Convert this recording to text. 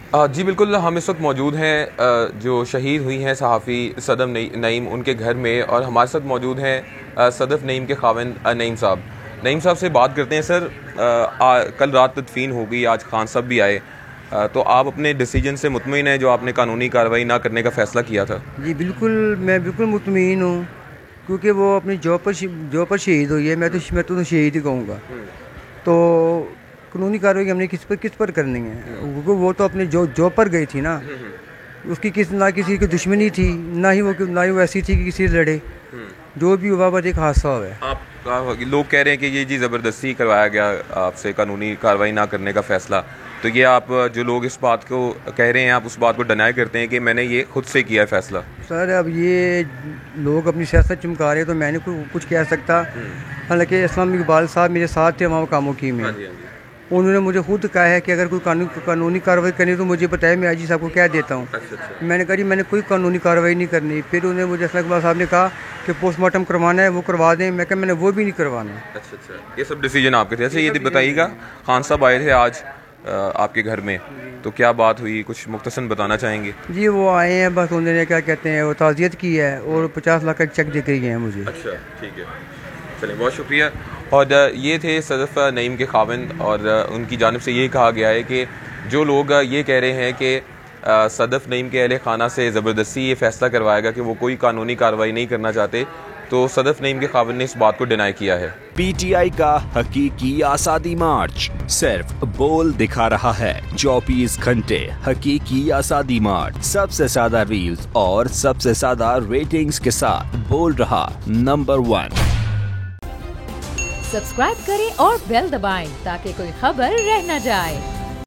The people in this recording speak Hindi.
जी बिल्कुल, हम इस वक्त मौजूद हैं जो शहीद हुई हैं सहाफ़ी सदफ़ नईम उनके घर में, और हमारे साथ मौजूद हैं सदफ़ नईम के ख़ाविंद नईम साहब। नईम साहब से बात करते हैं। सर, कल रात तदफ़ीन हो गई, आज खान साहब भी आए, तो आप अपने डिसीजन से मुतमईन हैं जो आपने कानूनी कार्रवाई ना करने का फ़ैसला किया था? जी बिल्कुल, मैं बिल्कुल मुतमईन हूँ, क्योंकि वो अपनी जॉब पर शहीद हुई है। मैं तो शहीद ही कहूँगा। तो कानूनी कार्रवाई हमने किस पर करनी है, क्योंकि वो तो अपने जॉब पर गई थी ना। उसकी ना किसी की दुश्मनी थी, ना ही वो ऐसी थी कि किसी से लड़े। जो भी हुआ बस एक हादसा हुआ है। आप लोग कह रहे हैं कि ये जी ज़बरदस्ती करवाया गया आपसे कानूनी कार्रवाई ना करने का फ़ैसला, तो ये आप जो लोग इस बात को कह रहे हैं, आप उस बात को डिनाई करते हैं कि मैंने ये खुद से किया है फ़ैसला? सर, अब ये लोग अपनी सियासत चमका रहे हैं, तो मैंने कुछ कह सकता। हालांकि इस्लाम इकबाल साहब मेरे साथ थे वहाँ कामों की में। उन्होंने मुझे खुद कहा है कि अगर कोई कानूनी कार्रवाई करनी तो मुझे बताए, मैं आईजी साहब को कह देता हूँ। अच्छा। मैंने कहा जी मैंने कोई कानूनी कार्रवाई नहीं करनी। फिर उन्होंने मुझे इस्लाम इकबाल साहब ने कहा कि पोस्टमार्टम करवाना है, वो करवा दें। मैं कहा मैंने वो भी नहीं करवाना। अच्छा, ये सब डिसीजन आपके थे। अच्छा, ये बताइएगा, खान साहब आए थे आज आपके घर में, तो क्या बात हुई, कुछ मुख्तसर बताना चाहेंगे? जी वो आए हैं, बस उन्होंने क्या कहते हैं वो ताज़ियत की है और 50 लाख का चेक दे के गए हैं मुझे। अच्छा, ठीक है, चलिए, बहुत शुक्रिया। और ये थे सदफ़ नईम के ख़ाविंद, और उनकी जानिब से ये कहा गया है कि जो लोग ये कह रहे हैं कि सदफ़ नईम के अहले खाना से ज़बरदस्ती ये फ़ैसला करवाएगा कि वो कोई कानूनी कार्रवाई नहीं करना चाहते, तो सदफ़ नईम के ख़ाविंद ने इस बात को डिनाई किया है। PTI का हकीकी आज़ादी मार्च सिर्फ बोल दिखा रहा है। 24 घंटे हकीकी आज़ादी मार्च, सबसे ज्यादा रील्स और सबसे ज्यादा रेटिंग्स के साथ बोल रहा नंबर 1। सब्सक्राइब करें और बेल दबाएं ताकि कोई खबर रह न जाए।